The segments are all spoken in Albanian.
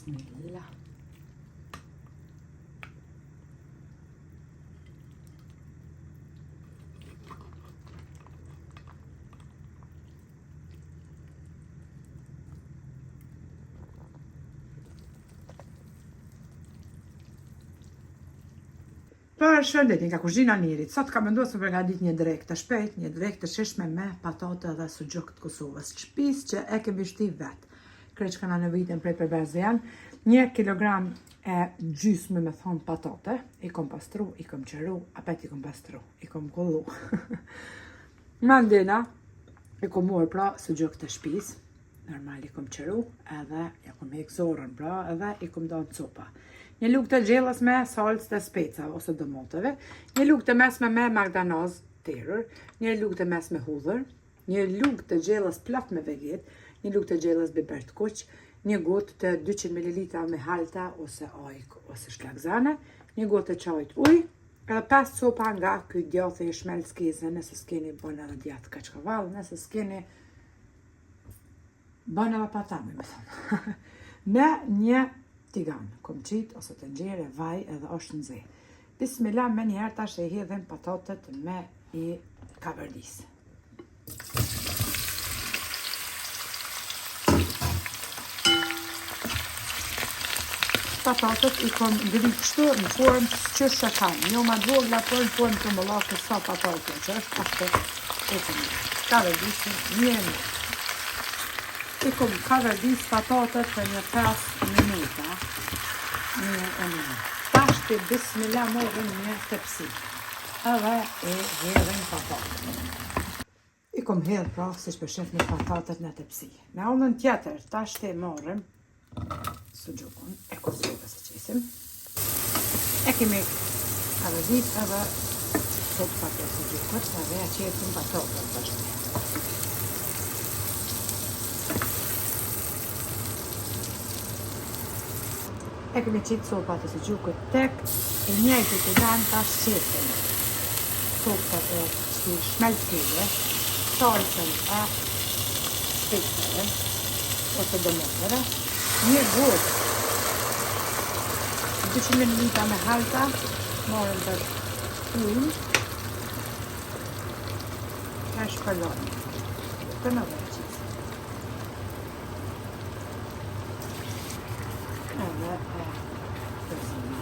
Bismillah. Për shëndetjen nga kuzhina Nirit, sot kam vendosur të përgatit një drekë të shpejt, një drekë të shishme me patate dhe suxhuk të Kosovës. Shtëpisë që e kemi shti vetë. Kreç kanë nevojitën prej përbërës janë 1 kilogram e gjysmë me thonë patate, i kom pastru, i kom qëru, apet i kom pastru, i kom kollu. Mandena, i kom morë pra suxhuk të shtëpisë, normal i kom qëru, edhe ja kom hek zorën pra, edhe i kom dhënë copa. Një lugë të gjellës me salcë të specave ose domoteve, një lugë të mesme me magdanaz terër, një lugë të mesme hudhër, një lugë të gjellës plot me veget, një lugë të gjellës biber të kuq, një gotë të 200 ml me halta ose ajk ose shlakzane, një gotë të çajit ujë, edhe 5 copa nga ky djathë i shmelckeze, nëse s'keni bën edhe djathë kaçkavall, nëse s'keni bën edhe patami, me thonë. Me një tigan, kom qit ose të nxjerë vaj edhe është nxe. Bismillah, me njerë tash e hedhem patatet me i kaverdis. Patatet i kom ngrit kështu në formë që shëkan, jo ma dvogla për në formë të mëllake sa patatet që është ashtu e kom kaverdisin një. I kom kaverdis patatet për një 5 minuta. Tashti bismillah morëm një tepsi. Edhe e hedhim patatet. I kom hedh pra siç po shef në patatet në tepsi. Në anën tjetër tashti morëm suxhukun e Kosovës që qesim. E kemi kaverdis edhe sopa të suxhukut edhe ja qesim patatet bashkë. E kemi qitë sopa të suxhukut tek e njëjtë të danë tash qesim sopa të shmelckeze, salcën e specave ose domoteve, një gotë 200 ml me halta, morëm për ujë, e shpërlojmë. Të në dhe qizë. Edhe e përzina.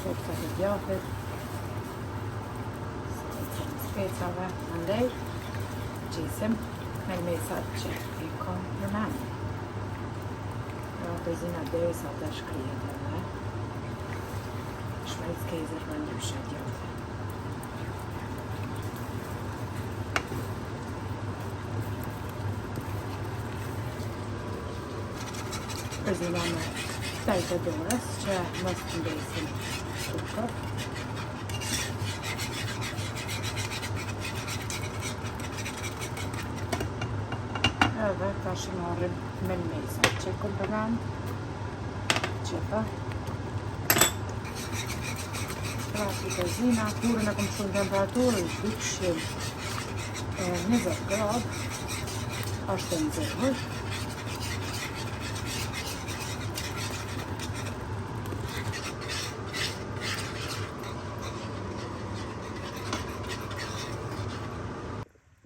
Sopsa të djathit, specave, andej, gjisim me mesat që i kom përmeni. Përzina dhe sa të shkrijet edhe shmelckeze për ndryshe djathit. Përzina me tajtë e dorës që mos të ndesin shukët. Edhe tash marrim me mesa që kom përmen qepa. Prasi përzina, kurën e kom shumë temperaturën 220 gradë, është e nxehur.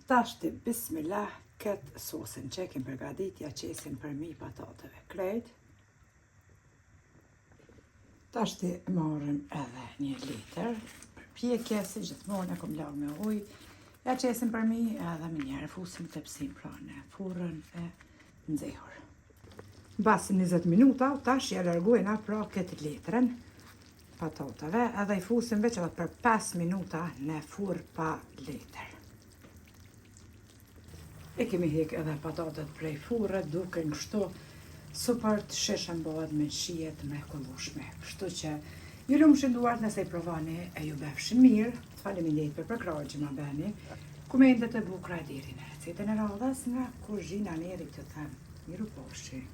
Tashti, bismillah, këtë sosin që e kem përgadit, ja qesim për mi patateve krejt. Tashti marrim edhe 1 litër për pjekje, si gjithmonë e kom lagë me ujë. Ja qesim për mi edhe më njerë fusim tepsin pra në furrën e nxehur. Basi 20 minuta, tash ja largojna pra këtë litrën patateve edhe i fusim veç edhe për 5 minuta në furrë pa letër. E kemi hek edhe patatet prej furrët, duke në kështu super të sheshën bëhet me shijet me kollushme. Kështu që ju lumë shënduart nëse i provani e ju befshë mirë, faleminderit për përkrahjen që ma beni, komentet e bukura deri në recetën e radhës nga kuzhina Nirit të them, miru poshi.